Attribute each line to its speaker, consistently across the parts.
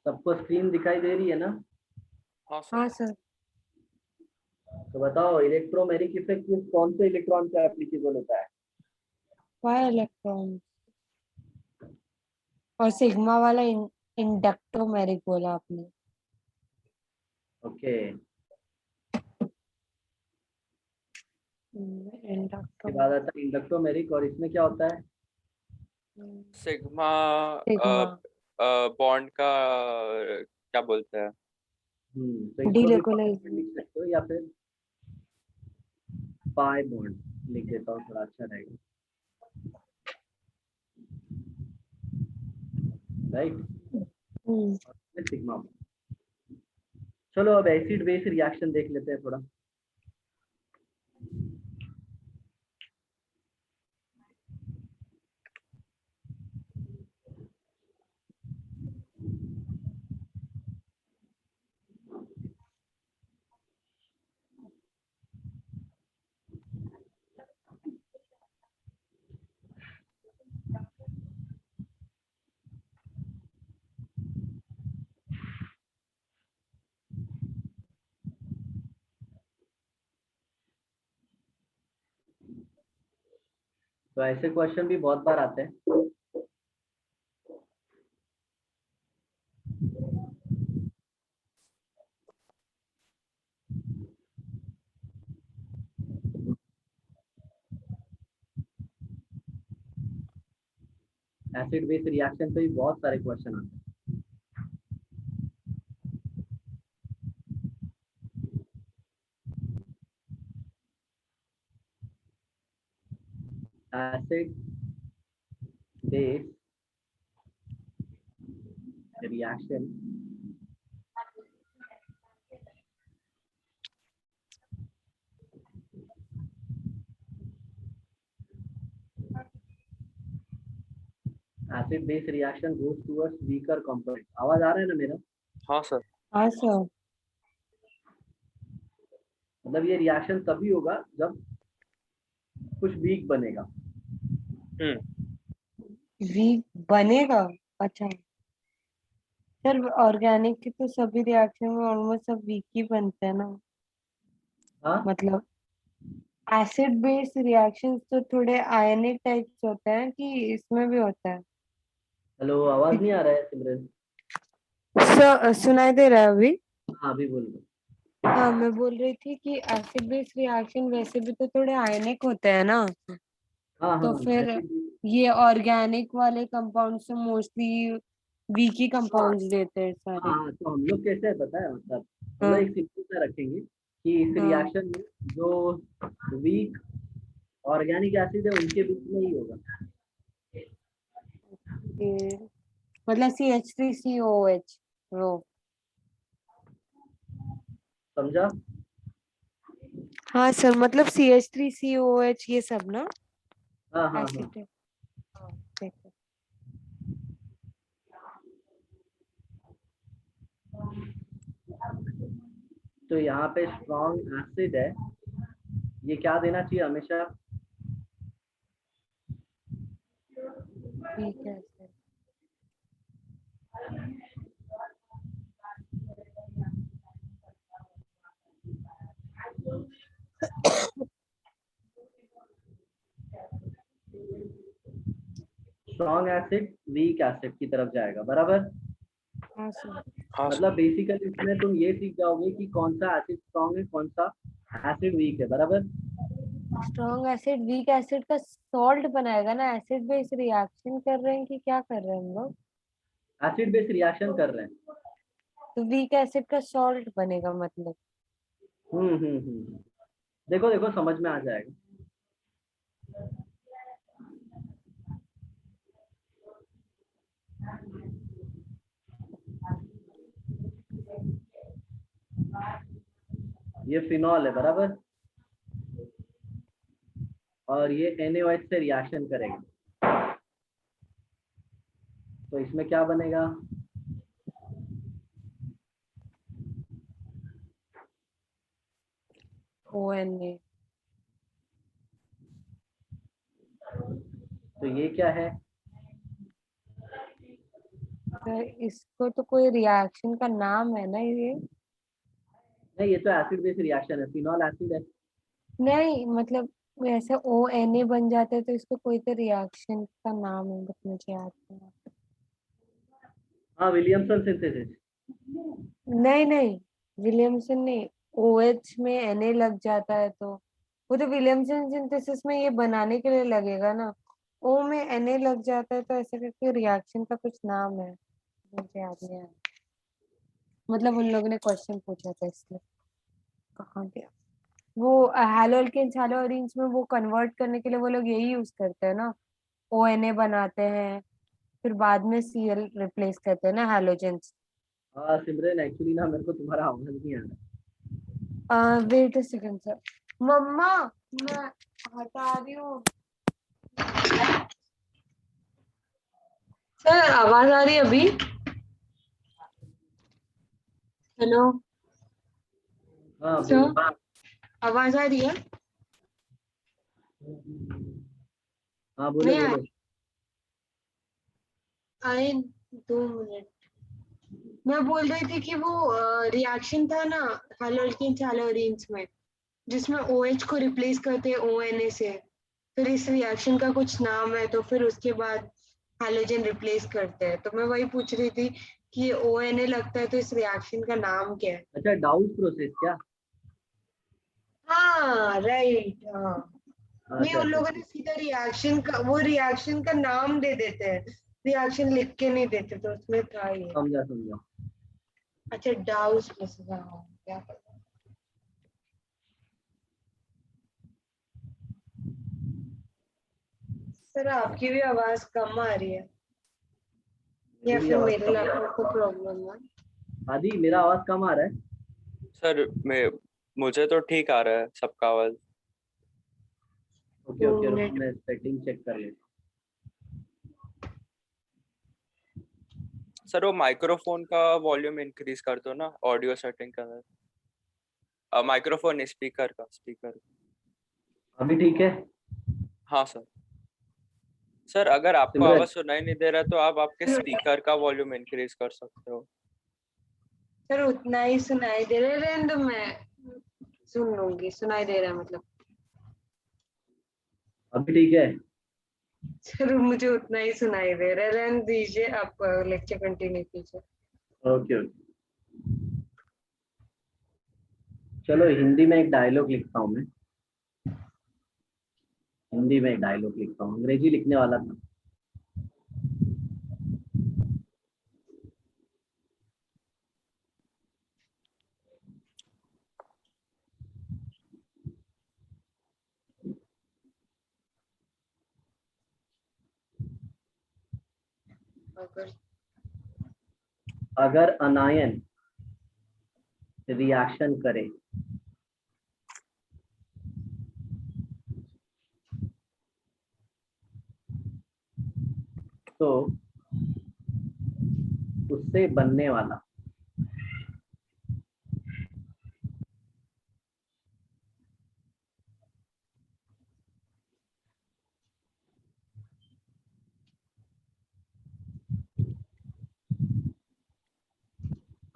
Speaker 1: सबको स्क्रीन दिखाई दे रही है ना?
Speaker 2: हाँ सर।
Speaker 3: हाँ सर।
Speaker 1: तो बताओ इलेक्ट्रोमेरिक इफेक्ट कौन से इलेक्ट्रॉन का एप्लीकेबल होता है?
Speaker 3: वाई इलेक्ट्रॉन और सिग्मा वाला इंडक्टोमेरिक बोला आपने।
Speaker 1: ओके,
Speaker 3: इंडक्टो
Speaker 1: इसके बाद आता है इंडक्टोमेरिक, और इसमें क्या होता है?
Speaker 2: सिग्मा
Speaker 3: सिग्मा
Speaker 2: बॉन्ड का क्या बोलते हैं?
Speaker 1: तो इसको भी pi
Speaker 3: डीलोकलाइज।
Speaker 1: बॉन्ड लिख सकते हो या फिर पाई बॉन्ड लिख देता हूँ, थोड़ा अच्छा रहेगा, राइट? Sigma bond. चलो अब एसिड बेस रिएक्शन देख लेते हैं थोड़ा। तो ऐसे क्वेश्चन भी बहुत बार आते हैं। एसिड बेस रिएक्शन पे भी बहुत सारे क्वेश्चन आते हैं। Acid base reaction acid base reaction goes towards weaker compound. आवाज आ रहा है ना मेरा?
Speaker 2: हाँ सर।
Speaker 3: हाँ सर।
Speaker 1: मतलब ये रिएक्शन तभी होगा जब कुछ वीक बनेगा।
Speaker 3: वीक बनेगा? अच्छा सर, ऑर्गेनिक के तो सभी रिएक्शन में ऑलमोस्ट सब वीक ही बनते हैं ना।
Speaker 1: हाँ,
Speaker 3: मतलब एसिड बेस रिएक्शंस तो थोड़े आयनिक टाइप्स होते हैं कि इसमें भी होता है।
Speaker 1: हेलो, आवाज नहीं आ रहा है सिमरन?
Speaker 3: सुनाई दे रहा है अभी?
Speaker 1: हाँ, अभी बोलो।
Speaker 3: हाँ, मैं बोल रही थी कि एसिड बेस रिएक्शन वैसे भी तो थोड़े आयनिक होते हैं ना।
Speaker 1: हाँ
Speaker 3: तो
Speaker 1: हाँ,
Speaker 3: फिर
Speaker 1: एसिड।
Speaker 3: ये ऑर्गेनिक वाले कंपाउंड से मोस्टली वीक ही कंपाउंड्स देते हैं सारे।
Speaker 1: हाँ, तो हम लोग कैसे है पता है, मतलब हम लोग
Speaker 3: हाँ
Speaker 1: एक सिंपल सा रखेंगे कि इस
Speaker 3: हाँ।
Speaker 1: रिएक्शन में जो वीक ऑर्गेनिक एसिड है उनके बीच में ही होगा।
Speaker 3: ये मतलब CH3COOH रो।
Speaker 1: समझा?
Speaker 3: हाँ सर, मतलब CH3COOH ये सब ना
Speaker 1: हाँ हाँ हाँ।
Speaker 3: एसिड है। हाँ, ठीक है।
Speaker 1: तो यहाँ पे स्ट्रॉन्ग एसिड है, ये क्या देना चाहिए हमेशा?
Speaker 3: ठीक है sir.
Speaker 1: Strong acid weak acid की तरफ जाएगा, बराबर?
Speaker 3: हाँ सर।
Speaker 2: हाँ सर।
Speaker 1: मतलब बेसिकली इसमें तुम ये सीख जाओगे कि कौन सा एसिड स्ट्रॉन्ग है, कौन सा एसिड वीक है, बराबर?
Speaker 3: स्ट्रॉन्ग एसिड वीक एसिड का सॉल्ट बनाएगा ना। एसिड बेस रिएक्शन कर रहे हैं कि क्या कर रहे हैं हम लोग?
Speaker 1: एसिड बेस रिएक्शन कर रहे हैं।
Speaker 3: तो वीक एसिड का सॉल्ट बनेगा मतलब।
Speaker 1: देखो देखो, समझ में आ जाएगा। ये फिनॉल है, बराबर? और ये NaOH से रिएक्शन करेगा, तो इसमें क्या बनेगा?
Speaker 3: ONA।
Speaker 1: तो ये क्या है?
Speaker 3: सर इसको तो कोई रिएक्शन का नाम है ना ये?
Speaker 1: नहीं, ये तो एसिड बेस रिएक्शन है, फिनॉल एसिड है।
Speaker 3: नहीं मतलब वैसे ONA बन जाता है तो इसको कोई तो रिएक्शन का नाम है, बट मुझे याद नहीं आ
Speaker 1: हाँ, विलियमसन सिंथेसिस।
Speaker 3: नहीं नहीं, विलियमसन नहीं। OH में Na लग जाता है तो वो तो विलियमसन सिंथेसिस में ये बनाने के लिए लगेगा ना। O में Na लग जाता है तो ऐसे करके रिएक्शन का कुछ नाम है, मुझे याद नहीं आया। मतलब उन लोगों ने क्वेश्चन पूछा था इसलिए। कहाँ गया वो? हैलोअल्केन्स हैलोअरीन्स में वो कन्वर्ट करने के लिए वो लोग यही यूज करते हैं ना, ONA बनाते हैं फिर बाद में Cl रिप्लेस करते हैं ना हैलोजेंस।
Speaker 1: हाँ सिमरन, एक्चुअली ना मेरे को तुम्हारा आवाज नहीं आ रहा।
Speaker 3: Wait a second sir. मम्मा मैं हटा रही हूँ। सर आवाज आ रही है अभी? हेलो
Speaker 1: हाँ
Speaker 3: सर,
Speaker 1: बोलो।
Speaker 3: आवाज आ रही है?
Speaker 1: हाँ बोलो
Speaker 3: नहीं
Speaker 1: बोलो।
Speaker 3: आए 2 मिनट। मैं बोल रही थी कि वो रिएक्शन था ना हैलोअल्केन्स हैलोअरीन्स में, जिसमें OH को रिप्लेस करते हैं ONA से। फिर इस रिएक्शन का कुछ नाम है तो फिर उसके बाद हैलोजन रिप्लेस करते हैं। तो मैं वही पूछ रही थी कि ये ONA लगता है तो इस रिएक्शन का नाम क्या है?
Speaker 1: अच्छा, डाउस प्रोसेस क्या?
Speaker 3: हाँ राइट, हाँ। नहीं
Speaker 1: अच्छा
Speaker 3: उन
Speaker 1: अच्छा
Speaker 3: लोगों ने
Speaker 1: ठीक।
Speaker 3: सीधा रिएक्शन का, वो रिएक्शन का नाम दे देते हैं, रिएक्शन लिख के नहीं देते, तो उसमें था ये।
Speaker 1: समझा समझा।
Speaker 3: अच्छा डाउस प्रोसेस, हाँ क्या पता। सर आपकी भी आवाज कम आ रही है या
Speaker 1: मेरी भी
Speaker 3: फिर
Speaker 1: आवाज
Speaker 3: मेरे
Speaker 1: कम।
Speaker 3: लैपटॉप को प्रॉब्लम है?
Speaker 1: आदि, मेरा आवाज कम आ रहा है?
Speaker 2: सर मैं मुझे तो ठीक आ रहा है सबका आवाज।
Speaker 1: ओके
Speaker 3: दो
Speaker 1: ओके, रुको
Speaker 3: मिनट
Speaker 1: मैं सेटिंग चेक कर लेता
Speaker 2: सर वो माइक्रोफोन का वॉल्यूम इंक्रीज कर दो ना ऑडियो सेटिंग का। माइक्रोफोन स्पीकर का स्पीकर।
Speaker 1: हूँ। अभी ठीक है?
Speaker 2: हाँ सर। सर अगर आपको
Speaker 1: सिमरन,
Speaker 2: आवाज सुनाई नहीं दे रहा है तो आप आपके स्पीकर का वॉल्यूम इंक्रीज कर सकते हो।
Speaker 3: सर उतना ही सुनाई दे रहा है, रहने दो, मैं सुन लूंगी। सुनाई दे रहा है मतलब?
Speaker 1: अभी ठीक है?
Speaker 3: सर मुझे उतना ही सुनाई दे रहा है, रहने दीजिए, आप लेक्चर कंटिन्यू कीजिए।
Speaker 1: Okay okay. चलो हिंदी में एक डायलॉग लिखता हूँ मैं। हिंदी में एक डायलॉग लिखता हूँ, अंग्रेजी लिखने वाला था।
Speaker 3: अगर
Speaker 1: अगर अनायन रिएक्शन करे तो उससे बनने वाला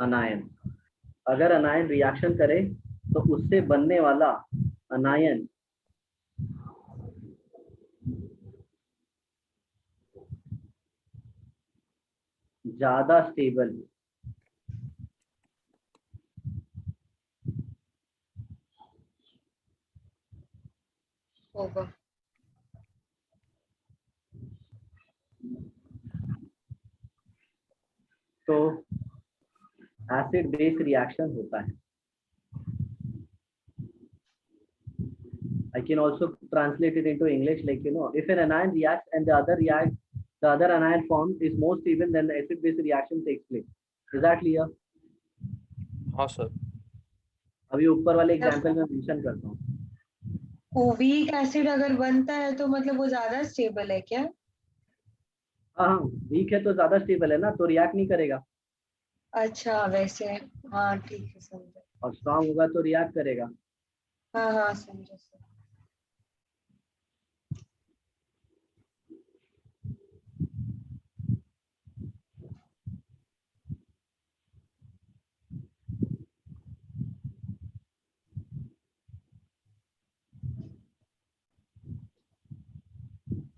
Speaker 1: अनायन, अगर अनायन रिएक्शन करे तो उससे बनने वाला अनायन ज्यादा स्टेबल
Speaker 3: होगा।
Speaker 1: तो एसिड बेस रिएक्शन होता है। I can also translate it into English, like if an anion reacts and the other anion formed is more stable, then the acid base reaction takes place. Is that clear?
Speaker 2: हाँ sir.
Speaker 1: अभी ऊपर वाले example में mention करता हूँ।
Speaker 3: Weak acid अगर बनता है तो मतलब वो ज्यादा स्टेबल है क्या?
Speaker 1: हाँ हाँ, वीक है तो ज्यादा स्टेबल है ना, तो रिएक्ट नहीं करेगा।
Speaker 3: अच्छा वैसे, हाँ ठीक है समझा।
Speaker 1: और स्ट्रांग होगा तो रिएक्ट करेगा।
Speaker 3: हाँ हाँ समझा सर।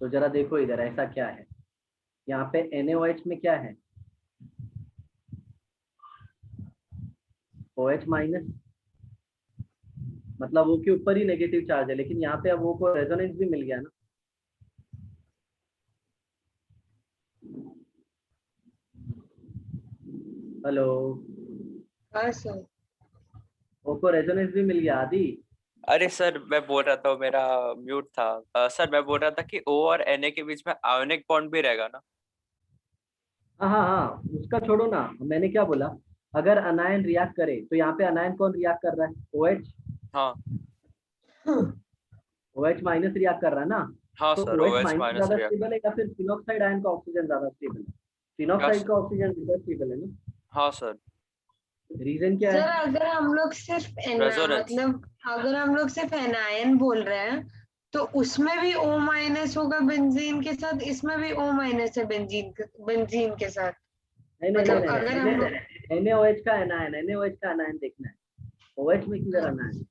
Speaker 1: तो जरा देखो इधर ऐसा क्या है, यहाँ पे NaOH में क्या है, OH माइनस, मतलब वो के ऊपर ही नेगेटिव चार्ज है, लेकिन यहाँ पे अब वो को रेजोनेंस भी मिल गया ना। हेलो,
Speaker 3: हाँ सर।
Speaker 1: वो को रेजोनेंस भी मिल गया आदि।
Speaker 2: अरे सर मैं बोल रहा था, मेरा म्यूट था। सर मैं बोल रहा था कि O और Na के बीच में आयोनिक बॉन्ड भी रहेगा ना?
Speaker 1: हाँ हाँ हाँ, उसका छोड़ो ना, मैंने क्या बोला, अगर अनायन रिएक्ट करे तो यहाँ पे अनायन कौन रिएक्ट कर रहा है, OH।
Speaker 2: हाँ
Speaker 1: OH माइनस रिएक्ट कर रहा है ना।
Speaker 2: हाँ
Speaker 1: तो
Speaker 2: sir,
Speaker 1: OH
Speaker 2: OH
Speaker 1: minus
Speaker 2: minus
Speaker 1: ज्यादा
Speaker 2: रिएक्ट।
Speaker 1: स्टेबल है या फिर फिनॉक्साइड आयन का ऑक्सीजन ज्यादा स्टेबल है?
Speaker 2: क्या
Speaker 1: फिनॉक्साइड का ऑक्सीजन ज्यादा स्टेबल है ना।
Speaker 2: हाँ सर,
Speaker 1: रीजन क्या
Speaker 3: सर
Speaker 1: है?
Speaker 3: अगर हम लोग सिर्फ
Speaker 2: रेजोनेंस।
Speaker 3: मतलब अगर हम लोग सिर्फ एनायन बोल रहे हैं तो उसमें भी O माइनस होगा बेंजीन के साथ, इसमें भी O माइनस है बेंजीन के साथ।
Speaker 1: नहीं नहीं नहीं
Speaker 3: मतलब अगर हम लोग
Speaker 1: नहीं, NaOH का एनायन, NaOH का एनायन देखना है, OH में किधर अनायन,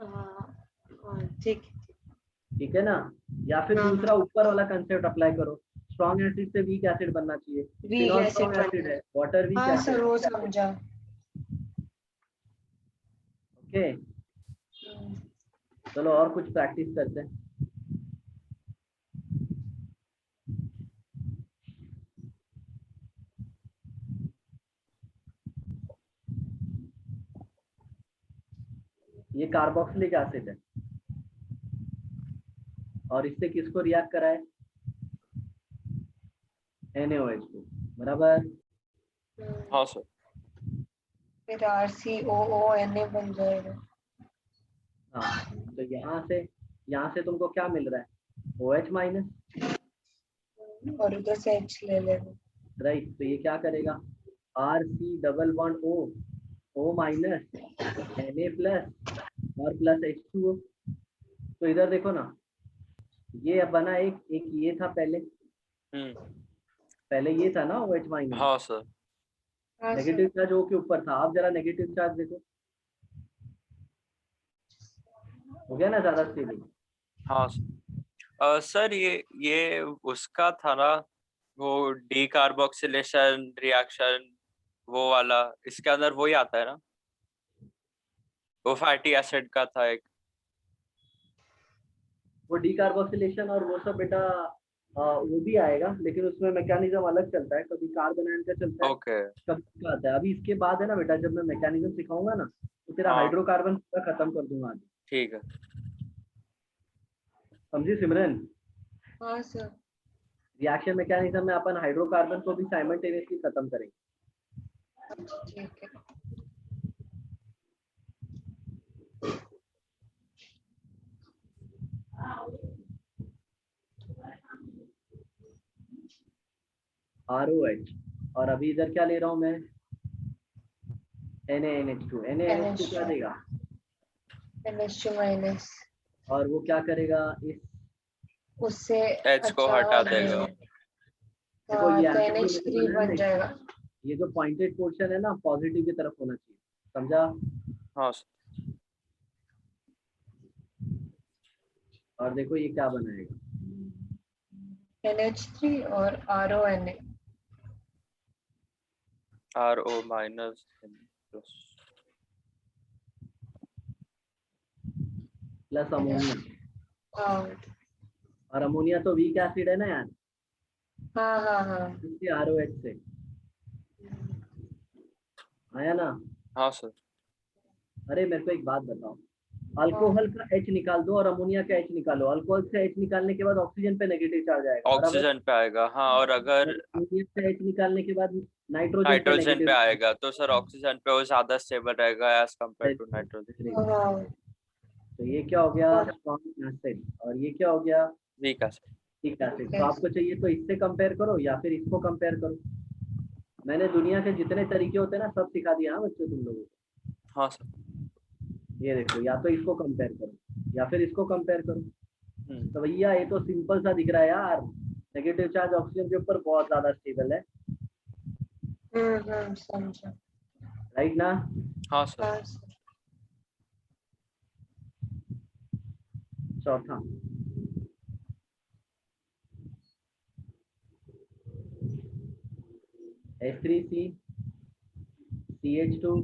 Speaker 3: हाँ, हाँ, ठीक है।
Speaker 1: ठीक है ना। या फिर
Speaker 3: हाँ
Speaker 1: दूसरा
Speaker 3: हाँ,
Speaker 1: ऊपर वाला कंसेप्ट अप्लाई करो, स्ट्रॉन्ग एसिड से वीक एसिड बनना चाहिए।
Speaker 3: Weak
Speaker 1: phenol
Speaker 3: acid
Speaker 1: strong acid
Speaker 3: बनना।
Speaker 1: है, वाटर वीक
Speaker 3: हाँ
Speaker 1: एसिड
Speaker 3: सर
Speaker 1: है।
Speaker 3: वो समझा।
Speaker 1: ओके, चलो और कुछ प्रैक्टिस करते हैं। ये कार्बोक्सिलिक एसिड है और इससे किसको रिएक्ट करा है, NaOH को, बराबर।
Speaker 2: हाँ सर।
Speaker 3: फिर RCOONA बन जाएगा।
Speaker 1: हाँ, तो यहाँ से तुमको क्या मिल रहा है, OH माइनस,
Speaker 3: और उधर से H ले लेगा।
Speaker 1: राइट। तो ये क्या करेगा, RC double bond O minus Na plus और प्लस H2O। तो इधर देखो ना, ये अब बना एक ये था पहले ये था ना OH माइनस,
Speaker 2: हाँ सर।
Speaker 3: हाँ सर।
Speaker 1: नेगेटिव चार्ज O के ऊपर था। अब जरा नेगेटिव चार्ज देखो, हो गया ना ज्यादा स्टेबल।
Speaker 2: हाँ सर। सर ये उसका था ना, वो डीकार्बोक्सिलेशन रिएक्शन, वो वाला, इसके अंदर वही आता है ना? वो फैटी एसिड का था एक।
Speaker 1: वो डीकार्बोक्सिलेशन और वो सब बेटा वो भी आएगा, लेकिन उसमें मैकेनिज्म अलग चलता है, कभी कार्बन आयन का चलता है,
Speaker 2: ओके।
Speaker 1: कभी का आता है। अभी इसके बाद है ना बेटा, जब मैं मैकेनिज्म सिखाऊंगा ना, तो तेरा
Speaker 2: हाँ
Speaker 1: हाइड्रोकार्बन पूरा खत्म कर दूंगा आज।
Speaker 2: ठीक है।
Speaker 1: समझी सिमरन?
Speaker 3: हाँ सर।
Speaker 1: रिएक्शन मैकेनिज्म में अपन हाइड्रोकार्बन को भी साइमल्टेनियसली खत्म करेंगे।
Speaker 3: ठीक है।
Speaker 1: ROH, और अभी इधर क्या ले रहा हूँ मैं, NaNH2। NaNH2 क्या देगा,
Speaker 3: NH2 माइनस,
Speaker 1: और वो क्या करेगा, इस
Speaker 3: उससे
Speaker 2: एच को
Speaker 3: अच्छा
Speaker 2: हटा
Speaker 3: और
Speaker 2: देगा।
Speaker 1: देखो
Speaker 3: हाँ
Speaker 1: ये
Speaker 3: तो
Speaker 1: एल्कोहल में से
Speaker 3: NH3
Speaker 1: बना है
Speaker 3: बन
Speaker 1: ना,
Speaker 3: जाएगा।
Speaker 1: ये जो पॉइंटेड पोर्शन है ना, पॉजिटिव की तरफ होना चाहिए, समझा।
Speaker 2: हाँ सर।
Speaker 1: और देखो ये क्या बनाएगा,
Speaker 3: NH3 और RONA।
Speaker 2: RO minus plus.
Speaker 1: Plus ammonia.
Speaker 3: हाँ
Speaker 1: और अमोनिया तो वीक एसिड है ना यार,
Speaker 3: हाँ हाँ हाँ।
Speaker 1: इसके ROH से आया ना।
Speaker 2: हाँ सर।
Speaker 1: अरे मेरे को एक बात बताओ, अल्कोहल का H निकाल दो और अमोनिया का H निकालो, अल्कोहल से H निकालने के बाद ऑक्सीजन पे नेगेटिव चार्ज आएगा, बराबर।
Speaker 2: ऑक्सीजन पे आएगा, हाँ। और
Speaker 1: और
Speaker 2: अगर
Speaker 1: अमोनिया से H निकालने के बाद नाइट्रोजन पे
Speaker 2: नाइट्रोजन पे
Speaker 1: नेगेटिव।
Speaker 2: आएगा तो सर ऑक्सीजन पे वो ज्यादा स्टेबल रहेगा एज कम्पेयर टू नाइट्रोजन।
Speaker 3: हाँ।
Speaker 1: तो ये क्या हो गया,
Speaker 3: और
Speaker 1: स्ट्रॉन्ग एसिड, और ये क्या हो गया,
Speaker 2: वीक एसिड।
Speaker 1: Weak acid. तो आपको चाहिए तो इससे कंपेयर करो या फिर इसको कंपेयर करो। मैंने दुनिया के जितने तरीके होते हैं ना, सब सिखा दिया हाँ बच्चों तुम लोगों को।
Speaker 2: हाँ सर।
Speaker 1: ये देखो, या तो इसको कंपेयर करो या फिर इसको कंपेयर करो।
Speaker 2: हम्म।
Speaker 1: तो भैया ये तो सिंपल सा दिख रहा है यार, नेगेटिव चार्ज ऑक्सीजन के ऊपर बहुत ज्यादा स्टेबल है,
Speaker 3: समझा।
Speaker 1: राइट ना।
Speaker 2: हाँ सर।
Speaker 3: हाँ सर।
Speaker 1: चौथा, H3C CH2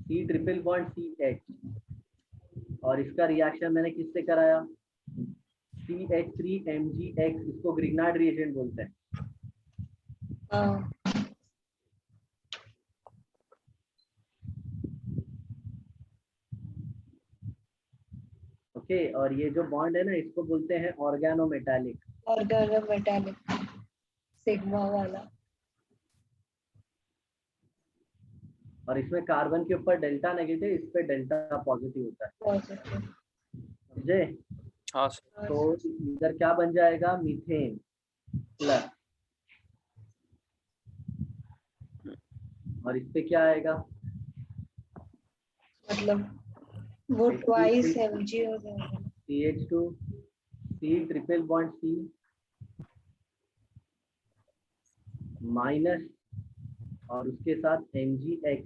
Speaker 1: C triple bond CH, और इसका रिएक्शन मैंने किससे कराया? CH3MgX, इसको ग्रिग्नार्ड रिएजेंट बोलते हैं।
Speaker 3: हाँ
Speaker 1: ओके, और ये जो बॉन्ड है ना, इसको बोलते हैं ऑर्गेनोमेटालिक।
Speaker 3: ऑर्गेनोमेटालिक, सिग्मा वाला।
Speaker 1: और इसमें कार्बन के ऊपर डेल्टा नेगेटिव, इस पे डेल्टा पॉजिटिव होता है,
Speaker 3: पॉजिटिव।
Speaker 1: समझे?
Speaker 2: हाँ सर।
Speaker 1: तो इधर क्या बन जाएगा? मीथेन प्लस, और इस पे क्या आएगा?
Speaker 3: मतलब वो ट्वाइस Mg हो जाएगा।
Speaker 1: CH2 C triple bond C minus, और उसके साथ MgX,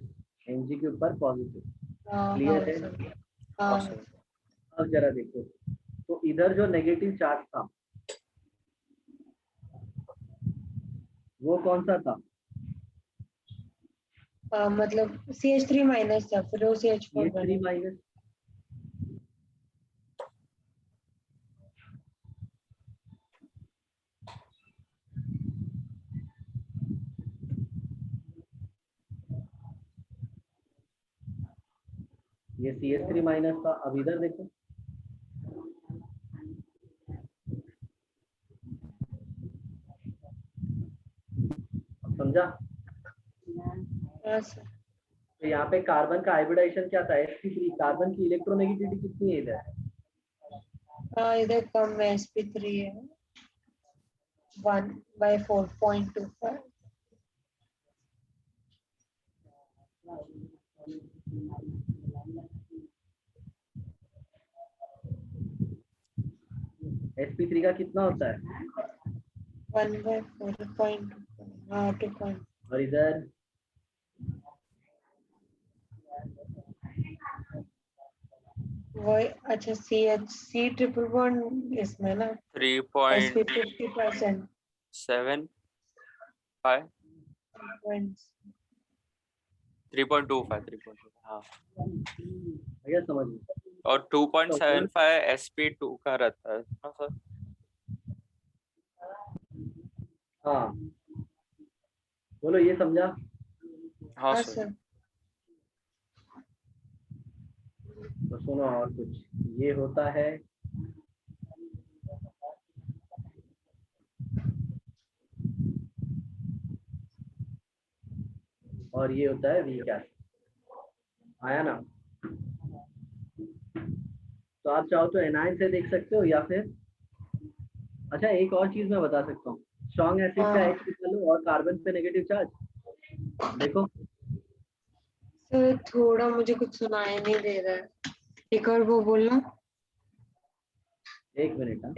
Speaker 1: Mg के ऊपर पॉजिटिव।
Speaker 3: हाँ
Speaker 1: क्लियर है?
Speaker 3: सर।
Speaker 2: हाँ
Speaker 3: हाँ
Speaker 2: सर।
Speaker 1: अब जरा देखो, तो इधर जो नेगेटिव चार्ज था वो कौन सा था?
Speaker 3: मतलब CH3 माइनस था, फिर वो CH4
Speaker 1: CH3
Speaker 3: बना।
Speaker 1: माइनस, ये CH3 माइनस था। अब इधर देखो, अब समझा?
Speaker 3: हाँ सर।
Speaker 1: तो यहाँ पे कार्बन का हाइब्रिडाइजेशन क्या था? sp3। कार्बन की इलेक्ट्रोनेगेटिविटी कितनी है इधर?
Speaker 3: हाँ इधर कम है, sp3 है 1/4.25।
Speaker 1: sp3 का कितना होता है?
Speaker 3: 1/4.25। हाँ 2.
Speaker 1: और इधर
Speaker 3: वही, अच्छा C ट्रिपल बॉन्ड इसमें ना,
Speaker 2: 3.75
Speaker 3: sp50.5।
Speaker 2: 3.25 हाँ।
Speaker 1: भैया समझ लो।
Speaker 2: और 2.75 sp2 का रहता है ना सर?
Speaker 1: हाँ बोलो, ये समझा?
Speaker 2: हाँ
Speaker 3: हाँ
Speaker 2: सर।
Speaker 3: सर।
Speaker 1: तो सुनो और कुछ, ये होता है और ये होता है वीक एसिड। आया ना? तो आप चाहो तो एनाइन से देख सकते हो, या फिर अच्छा एक और चीज मैं बता सकता हूँ, स्ट्रॉन्ग एसिड का
Speaker 3: हाँ
Speaker 1: H निकालो और कार्बन पे नेगेटिव चार्ज देखो।
Speaker 3: सर, थोड़ा मुझे कुछ सुनाई नहीं दे रहा है, एक और वो बोलना।
Speaker 1: एक मिनट। हाँ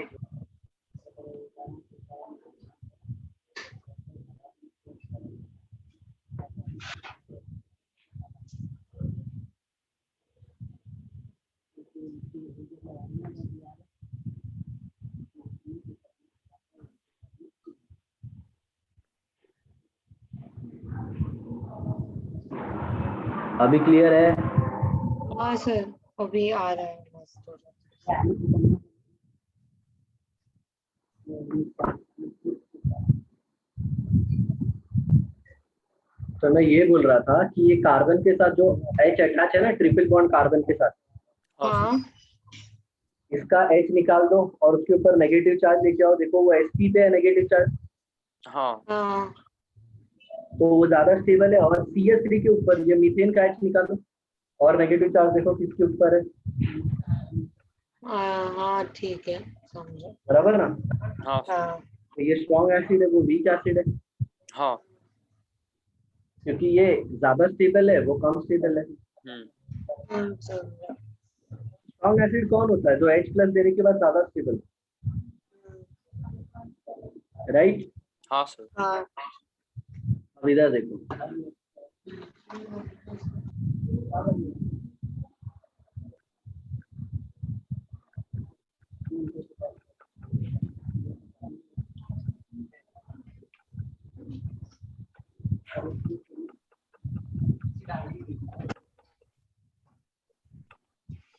Speaker 1: अभी क्लियर है?
Speaker 3: हाँ सर, अभी आ रहा है बस थोड़ा।
Speaker 1: तो मैं ये बोल रहा था कि ये कार्बन के साथ जो H अटैच है ना, ट्रिपल बॉन्ड कार्बन के साथ,
Speaker 2: हाँ सर।
Speaker 3: हाँ
Speaker 1: इसका H निकाल दो और उसके ऊपर नेगेटिव चार्ज लेके आओ। देखो वो sp पे है नेगेटिव चार्ज,
Speaker 2: हाँ
Speaker 3: हाँ
Speaker 1: तो वो ज्यादा स्टेबल है। और CH3 के ऊपर ये मीथेन का H निकालो और नेगेटिव चार्ज देखो किसके ऊपर है।
Speaker 3: हाँ ठीक है, समझो।
Speaker 1: बराबर ना?
Speaker 2: हाँ सर।
Speaker 3: हाँ
Speaker 1: तो ये स्ट्रॉन्ग एसिड है, वो वीक एसिड है,
Speaker 2: हाँ।
Speaker 1: क्योंकि ये ज्यादा स्टेबल है, वो कम स्टेबल है।
Speaker 3: समझो।
Speaker 1: स्ट्रॉन्ग एसिड कौन होता है? जो H प्लस देने के बाद ज्यादा स्टेबल, राइट?
Speaker 2: हाँ सर।
Speaker 3: हाँ
Speaker 1: अब इधर देखो,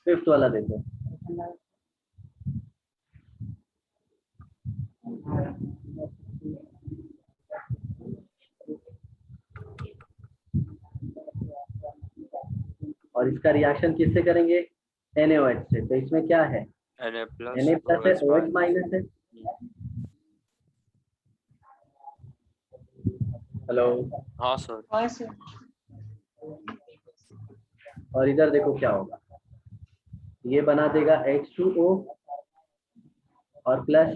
Speaker 1: फिफ्थ वाला देखो। और इसका रिएक्शन किससे करेंगे? NaOH से। तो इसमें क्या है?
Speaker 2: Na plus
Speaker 1: Na प्लस है,
Speaker 2: OH
Speaker 1: OH
Speaker 2: minus।
Speaker 1: माइनस है। हेलो।
Speaker 2: हाँ सर।
Speaker 3: हाँ सर।
Speaker 1: और इधर देखो क्या होगा, ये बना देगा H2O और plus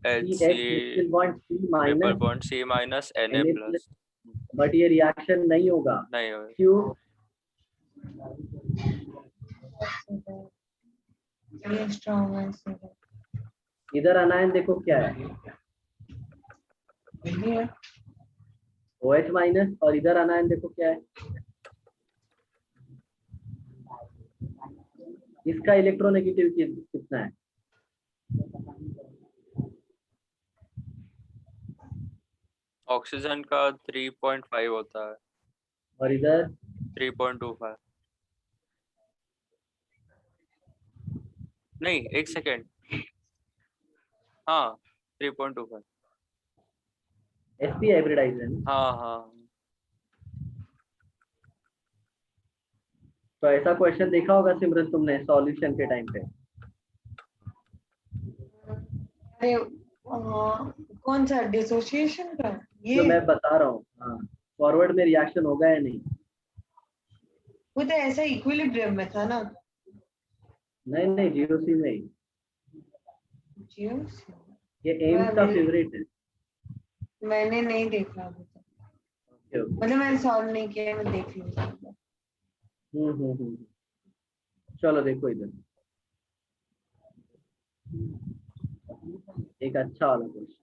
Speaker 2: HC
Speaker 1: CH triple bond C
Speaker 2: triple
Speaker 1: minus
Speaker 2: bond C minus Na
Speaker 1: Na
Speaker 2: plus।
Speaker 1: But ये रिएक्शन नहीं होगा।
Speaker 2: नहीं होगा।
Speaker 1: क्यों?
Speaker 3: ये स्ट्रॉन्ग है सर।
Speaker 1: इधर अनायन देखो क्या है,
Speaker 3: ये
Speaker 1: OH माइनस, और इधर अनायन देखो क्या है, इसका इलेक्ट्रोनेगेटिविटी कितना है?
Speaker 2: ऑक्सीजन का 3.5 होता है।
Speaker 1: और इधर
Speaker 2: 3.25। नहीं, एक सेकेंड। हाँ 3.25।
Speaker 1: sp हाइब्रिडाइज है ना?
Speaker 2: हाँ हाँ।
Speaker 1: तो ऐसा क्वेश्चन देखा होगा सिमरन तुमने सॉल्यूशन के टाइम पे।
Speaker 3: अरे कौन सा डिसोसिएशन का?
Speaker 1: जो
Speaker 3: ये
Speaker 1: मैं बता रहा हूँ, हाँ, फॉरवर्ड में रिएक्शन होगा या नहीं?
Speaker 3: वो तो ऐसा इक्विलिब्रियम में था ना।
Speaker 1: नहीं नहीं, GOC में ही।
Speaker 3: जीओस
Speaker 1: ये एम्स का फेवरेट है।
Speaker 3: मैंने नहीं देखा अभी तक।
Speaker 1: Okay okay.
Speaker 3: मतलब मैंने सॉल्व नहीं किया, मैं देख लूंगा।
Speaker 1: हम्म। चलो देखो इधर एक अच्छा वाला क्वेश्चन।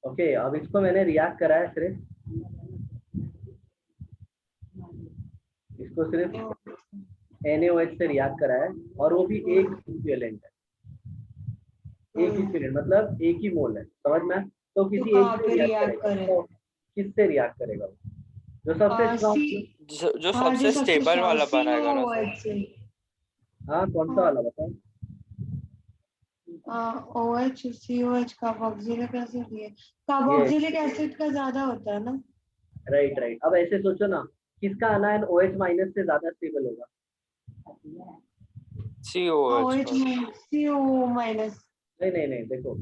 Speaker 1: ओके, अब इसको मैंने रिएक्ट करा है सिर्फ, इसको सिर्फ NaOH से रिएक्ट करा है, और वो भी एक इक्विवेलेंट है। एक इक्विवेलेंट मतलब एक ही मोल है, समझ में? तो
Speaker 3: तो
Speaker 1: किसी एक
Speaker 3: कहाँ
Speaker 1: से
Speaker 3: पे
Speaker 1: रिएक्ट
Speaker 3: रिएक्ट
Speaker 1: करेगा,
Speaker 3: करे?
Speaker 1: तो किससे रिएक्ट करेगा वो? जो सबसे स्ट्रॉन्ग।
Speaker 2: जो
Speaker 3: हाँ
Speaker 2: सबसे स्टेबल वाला बनाएगा ना सर।
Speaker 3: COOH से।
Speaker 1: हाँ, कौन सा वाला बताओ?
Speaker 3: OH COH carboxylic acid. ये
Speaker 1: ये
Speaker 3: कार्बोक्सिलिक एसिड का ज्यादा होता है ना?
Speaker 1: Right right. अब ऐसे सोचो ना, किसका आनायन OH माइनस से ज्यादा स्टेबल होगा?
Speaker 2: COH
Speaker 3: OH
Speaker 2: का।
Speaker 3: CO minus.
Speaker 1: नहीं, देखो,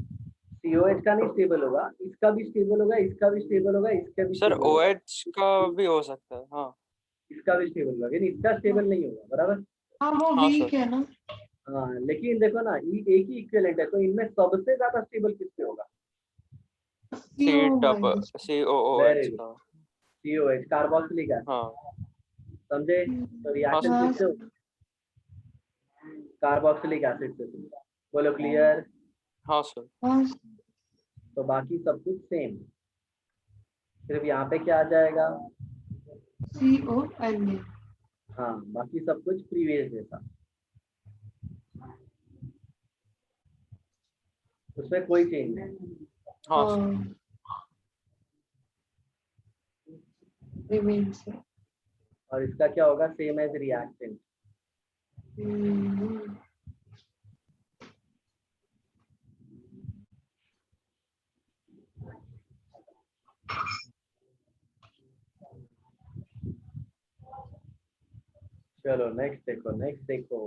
Speaker 1: COH का नहीं स्टेबल होगा, इसका भी स्टेबल होगा, इसका भी स्टेबल होगा, इसका भी
Speaker 2: सर
Speaker 1: स्टेबल होगा,
Speaker 2: OH का भी हो सकता है। हाँ
Speaker 1: इसका भी स्टेबल होगा, लेकिन इसका स्टेबल नहीं होगा, बराबर?
Speaker 3: हाँ वो
Speaker 2: हाँ
Speaker 3: वीक
Speaker 2: सर।
Speaker 3: है ना।
Speaker 1: हाँ, लेकिन देखो ना, ये एक ही इक्विवेलेंट है, तो इनमें सबसे ज्यादा स्टेबल किससे होगा?
Speaker 3: CO minus.
Speaker 1: Very
Speaker 2: COOH
Speaker 1: good,
Speaker 2: का।
Speaker 1: COH carboxylic acid.
Speaker 2: हाँ
Speaker 1: समझे? तो
Speaker 2: हाँ
Speaker 1: रिएक्शन
Speaker 2: सर।
Speaker 1: किससे होगा? कार्बोक्सिलिक एसिड से। बोलो क्लियर?
Speaker 2: हाँ सर।
Speaker 3: हाँ
Speaker 1: तो बाकी सब कुछ सेम, सिर्फ यहाँ पे क्या आ जाएगा?
Speaker 3: CONA।
Speaker 1: हाँ, बाकी सब कुछ प्रीवियस जैसा, उसमें कोई चेंज नहीं।
Speaker 2: हाँ सर।
Speaker 3: रिमेन्स।
Speaker 1: और इसका क्या होगा? Same as reactant. चलो नेक्स्ट देखो।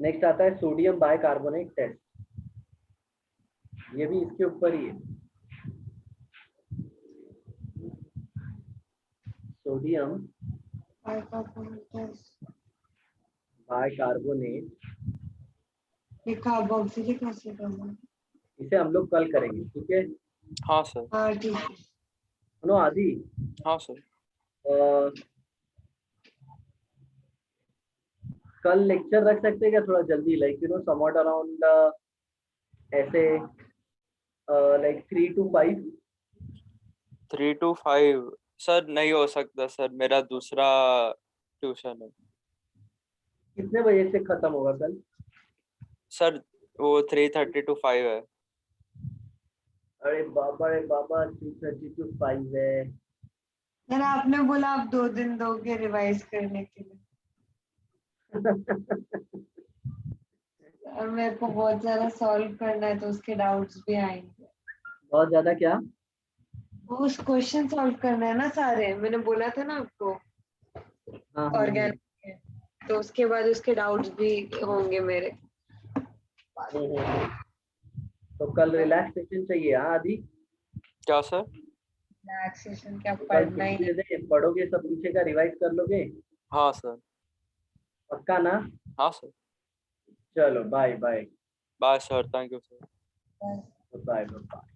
Speaker 1: नेक्स्ट आता है सोडियम बाइकार्बोनेट टेस्ट, ये भी इसके ऊपर ही है। सोडियम बाइकार्बोनेट,
Speaker 3: ये कार्बोक्सिलिक एसिड होगा।
Speaker 1: इसे हम लोग कल करेंगे, ठीक है।
Speaker 2: हाँ सर।
Speaker 3: हाँ ठीक है।
Speaker 1: सुनो आदि,
Speaker 2: हाँ सर।
Speaker 1: कल लेक्चर रख सकते हैं क्या थोड़ा जल्दी, like you know somewhat around ऐसे लाइक 3 to 5?
Speaker 2: 3 to 5 सर नहीं हो सकता सर, मेरा दूसरा ट्यूशन है
Speaker 1: कितने बजे से खत्म होगा कल?
Speaker 2: सर, वो 3:30 to 5 है।
Speaker 1: अरे बाबा 3:30 to 5 है।
Speaker 3: यार आपने बोला आप 2 दिन दोगे रिवाइज करने के लिए, और मेरे को बहुत ज्यादा सॉल्व करना है तो उसके डाउट्स भी आएंगे।
Speaker 1: बहुत ज्यादा क्या?
Speaker 3: वो उस क्वेश्चन सॉल्व करना है ना सारे, मैंने बोला था ना आपको
Speaker 1: हाँ
Speaker 3: ऑर्गेनिक के, तो उसके बाद उसके डाउट्स भी होंगे मेरे।
Speaker 1: तो कल रिलैक्सेशन चाहिए हाँ आदि?
Speaker 2: क्या सर?
Speaker 3: रिलैक्सेशन क्या,
Speaker 1: तो कल
Speaker 3: पढ़ना ही
Speaker 1: छुट्टी दे दे, पढ़ोगे सब पीछे का रिवाइज कर लोगे?
Speaker 2: हाँ सर।
Speaker 1: पक्का ना?
Speaker 2: हाँ सर।
Speaker 1: चलो bye bye.
Speaker 2: Bye sir, thank you sir.
Speaker 3: है।
Speaker 1: Bye bye.